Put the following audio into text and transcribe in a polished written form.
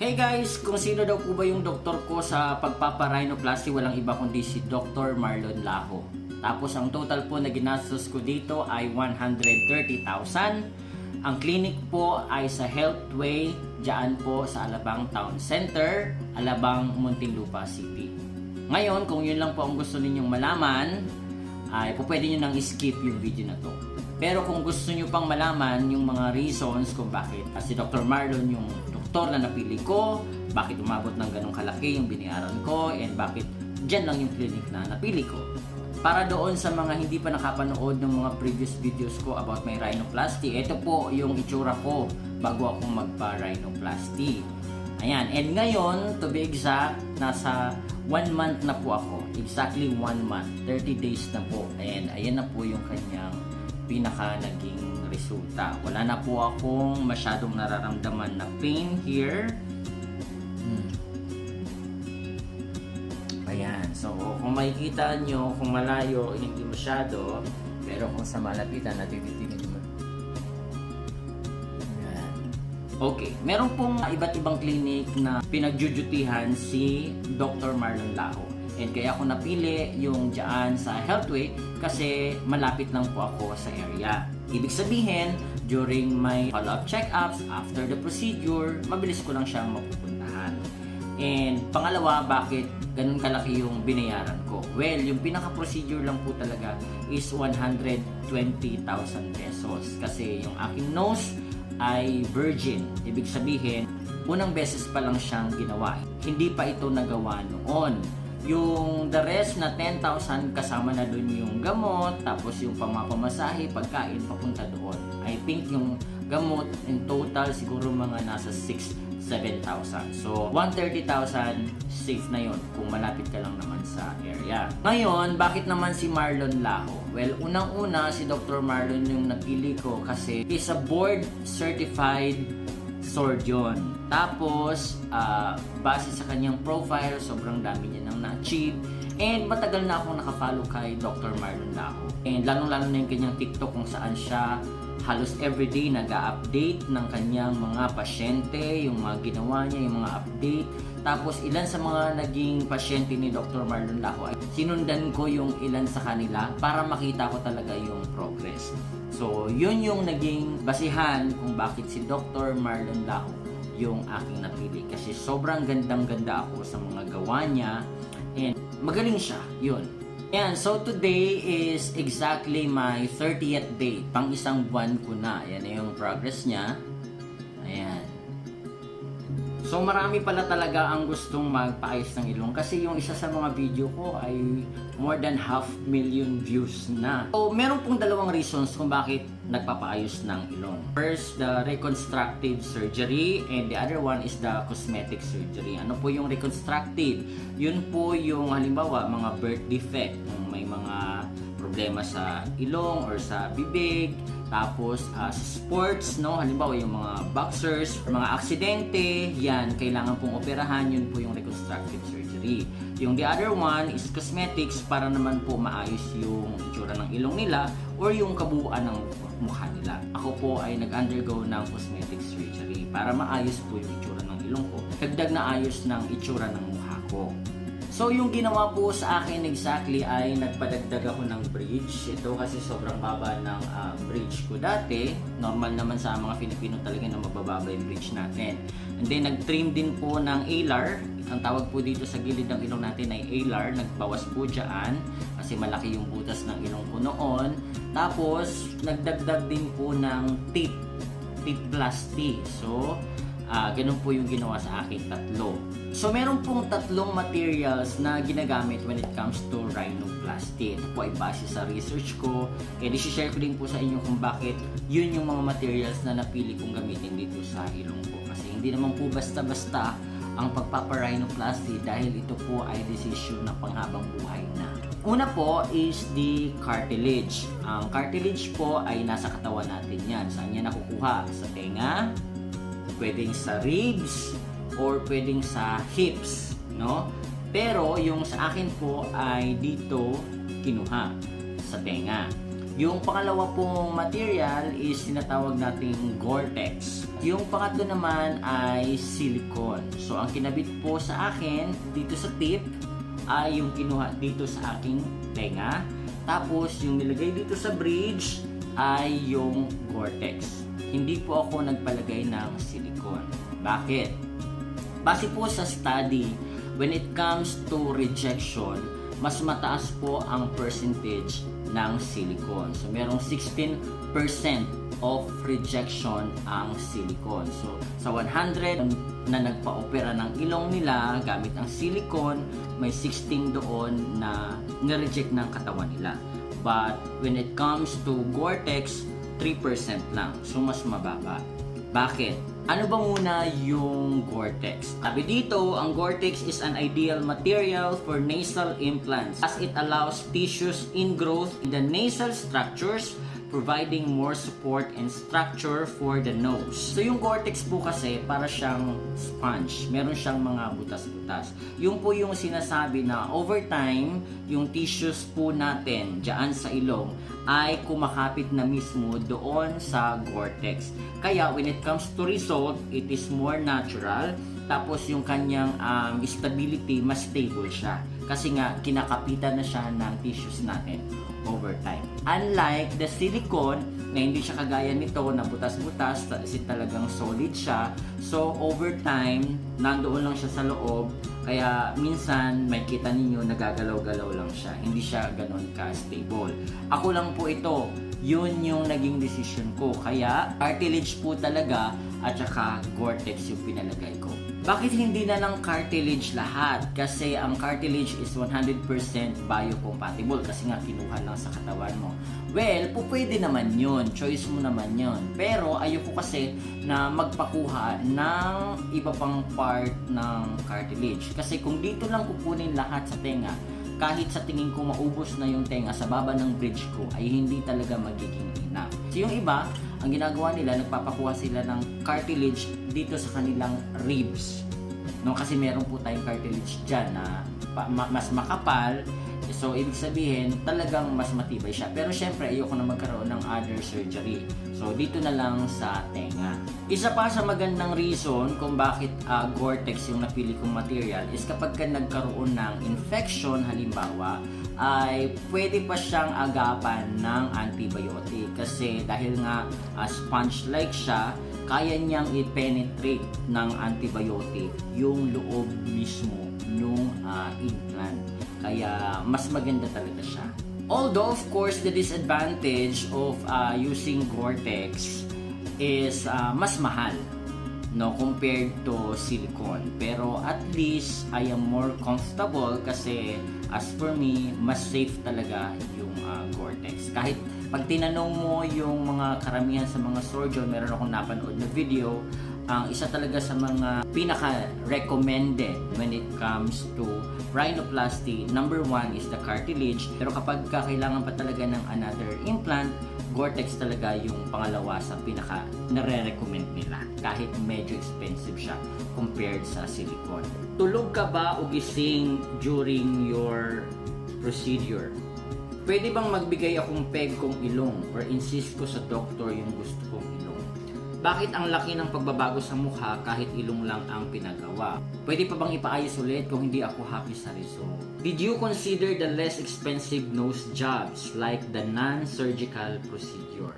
Hey guys, kung sino daw po ba yung doktor ko sa pagpapa-rhinoplasty, walang iba kundi si Dr. Marlon Laho. Tapos ang total po na ginastos ko dito ay 130,000. Ang clinic po ay sa Healthway, dyan po sa Alabang Town Center, Alabang, Muntinlupa City. Ngayon, kung yun lang po ang gusto ninyong malaman, ay pwede nyo nang skip yung video na to. Pero kung gusto nyo pang malaman yung mga reasons kung bakit si Dr. Marlon yung doktor na napili ko, bakit umabot ng ganong kalaki yung binayaran ko, and bakit dyan lang yung clinic na napili ko. Para doon sa mga hindi pa nakapanood ng mga previous videos ko about my rhinoplasty, ito po yung itsura ko bago ako magpa-rhinoplasty. Ayan, and ngayon, to be exact, nasa 1 month na po ako. Exactly 1 month, 30 days na po. And ayan na po yung kanyang pinaka naging resulta. Wala na po akong masyadong nararamdaman na pain here. Ayan, so kung makikita nyo, kung malayo, hindi masyado. Pero kung sa malapitan, natititingin mo. Ayan. Okay, meron pong iba't ibang clinic na pinagjujutihan si Dr. Marlon Laho. And kaya ako napili yung dyan sa Healthway kasi malapit lang po ako sa area. Ibig sabihin, during my follow-up check-ups, after the procedure, mabilis ko lang siyang mapupuntahan. And pangalawa, bakit ganun kalaki yung binayaran ko? Well, yung pinaka-procedure lang po talaga is 120,000 pesos. Kasi yung aking nose ay virgin. Ibig sabihin, unang beses pa lang siyang ginawa. Hindi pa ito nagawa noon. Yung the rest na 10,000 kasama na dun yung gamot, tapos yung pamapamasahe, pagkain, papunta doon. I think yung gamot in total siguro mga nasa 6,000-7,000. So 130,000 safe na yon kung malapit ka lang naman sa area. Ngayon, bakit naman si Marlon Laho? Well, unang-una si Dr. Marlon yung napili ko kasi is a board certified surgeon. Tapos, base sa kanyang profile, sobrang dami niya nang na-achieve. And matagal na akong nakafollow kay Dr. Marlon Laho. And lalong-lalo na yung kanyang TikTok kung saan siya halos everyday nag-a-update ng kanyang mga pasyente, yung mga ginawa niya, yung mga update. Tapos ilan sa mga naging pasyente ni Dr. Marlon Laho ay sinundan ko yung ilan sa kanila para makita ko talaga yung progress. So, yun yung naging basihan kung bakit si Dr. Marlon Laho yung aking napili. Kasi sobrang gandang-ganda ako sa mga gawa niya and magaling siya, yun. Ayan, so today is exactly my 30th day. Pang isang buwan ko na. Ayan na yung progress niya. Ayan. So marami pala talaga ang gustong magpaayos ng ilong kasi yung isa sa mga video ko ay more than 500,000 views na. So meron pong dalawang reasons kung bakit nagpapaayos ng ilong. First, the reconstructive surgery and the other one is the cosmetic surgery. Ano po yung reconstructive? Yun po yung halimbawa mga birth defect, kung may mga problema sa ilong or sa bibig. Tapos sa sports, no, halimbawa yung mga boxers, mga aksidente, yan, kailangan pong operahan, yun po yung reconstructive surgery. Yung the other one is cosmetics para naman po maayos yung itsura ng ilong nila or yung kabuuan ng mukha nila. Ako po ay nag-undergo ng cosmetic surgery para maayos po yung itsura ng ilong ko. Dagdag na ayos ng itsura ng mukha ko. So yung ginawa po sa akin exactly ay nagpadagdag ako ng bridge. Ito kasi sobrang baba ng bridge ko dati. Normal naman sa mga Filipino talaga na mabababa yung bridge natin. And then nag-trim din po ng alar. Ang tawag po dito sa gilid ng ilong natin ay alar. Nagbawas po dyan kasi malaki yung butas ng ilong ko noon. Tapos nagdagdag din po ng tip plasty. So ganun po yung ginawa sa akin, tatlo. So, meron pong tatlong materials na ginagamit when it comes to rhinoplasty. Ito po ay base sa research ko. Kaya isi-share ko din po sa inyo kung bakit yun yung mga materials na napili kong gamitin dito sa ilong ko. Kasi hindi naman po basta-basta ang pagpapa-rhinoplasty dahil ito po ay decision na panghabang buhay na. Una po is the cartilage. Ang cartilage po ay nasa katawan natin yan. Saan yan nakukuha? Sa tenga, pwedeng sa ribs, or pwedeng sa hips, no? Pero yung sa akin po ay dito kinuha sa tenga. Yung pangalawa pong material is tinatawag nating Gore-Tex. Yung pangatlo naman ay silicone. So ang kinabit po sa akin dito sa tip ay yung kinuha dito sa aking tenga. Tapos yung nilagay dito sa bridge ay yung Gore-Tex. Hindi po ako nagpalagay ng silicone. Bakit? Base po sa study, when it comes to rejection, mas mataas po ang percentage ng silicone. So, merong 16% of rejection ang silicone. So, sa 100 na nagpa-opera ng ilong nila gamit ang silicone, may 16 doon na nireject ng katawan nila. But, when it comes to Gore-Tex, 3% lang. So, mas mababa. Bakit? Ano ba muna yung Gore-Tex? Sabi dito, ang Gore-Tex is an ideal material for nasal implants as it allows tissues ingrowth in the nasal structures, providing more support and structure for the nose. So yung Gore-Tex po kasi para siyang sponge. Meron siyang mga butas-butas. Yung po yung sinasabi na over time, yung tissues po natin dyan sa ilong ay kumakapit na mismo doon sa Gore-Tex. Kaya when it comes to result, it is more natural. Tapos yung kanyang stability, mas stable siya. Kasi nga, kinakapitan na siya ng tissues natin over time. Unlike the silicone, na hindi siya kagaya nito na butas-butas, kasi talagang solid siya. So, over time, nandoon lang siya sa loob. Kaya, minsan, may kita ninyo, nagagalaw-galaw lang siya. Hindi siya ganun ka-stable. Ako lang po ito. Yun yung naging decision ko. Kaya, cartilage po talaga at saka Gore-Tex yung pinalagay ko. Bakit hindi na ng cartilage lahat? Kasi ang cartilage is 100% biocompatible kasi nga kinuha lang sa katawan mo. Well, pwede naman yun. Choice mo naman yun. Pero ayoko kasi na magpakuha ng iba pang part ng cartilage. Kasi kung dito lang kukunin lahat sa tenga, kahit sa tingin ko maubos na yung tenga sa baba ng bridge ko, ay hindi talaga magiging enough. So yung iba, ang ginagawa nila, nagpapakuha sila ng cartilage dito sa kanilang ribs. No, kasi meron po tayong cartilage dyan na mas makapal. So, ibig sabihin, talagang mas matibay siya. Pero syempre, ayoko na magkaroon ng other surgery. So, dito na lang sa tenga. Isa pa sa magandang reason kung bakit Gore-Tex yung napili kong material is kapag ka nagkaroon ng infection, halimbawa, ay pwede pa siyang agapan ng antibiotic. Kasi dahil nga sponge-like siya, kaya niyang i-penetrate ng antibiotic yung loob mismo nung implant. Kaya mas maganda talaga siya. Although of course the disadvantage of using Gore-Tex is mas mahal, no, compared to silicone. Pero at least I am more comfortable kasi as for me, mas safe talaga yung Gore-Tex. Kahit pag tinanong mo yung mga karamihan sa mga surgeon, meron akong napanood na video, ang isa talaga sa mga pinaka-recommended when it comes to rhinoplasty, number 1 is the cartilage. Pero kapag kailangan pa talaga ng another implant, Gore-Tex talaga yung pangalawa sa pinaka nare-recommend nila. Kahit medyo expensive siya compared sa silicone. Tulog ka ba o gising during your procedure? Pwede bang magbigay akong peg kong ilong or insist ko sa doktor yung gusto kong ilong? Bakit ang laki ng pagbabago sa mukha kahit ilong lang ang pinagawa? Pwede pa bang ipaayos ulit kung hindi ako happy sa result? Did you consider the less expensive nose jobs like the non-surgical procedure?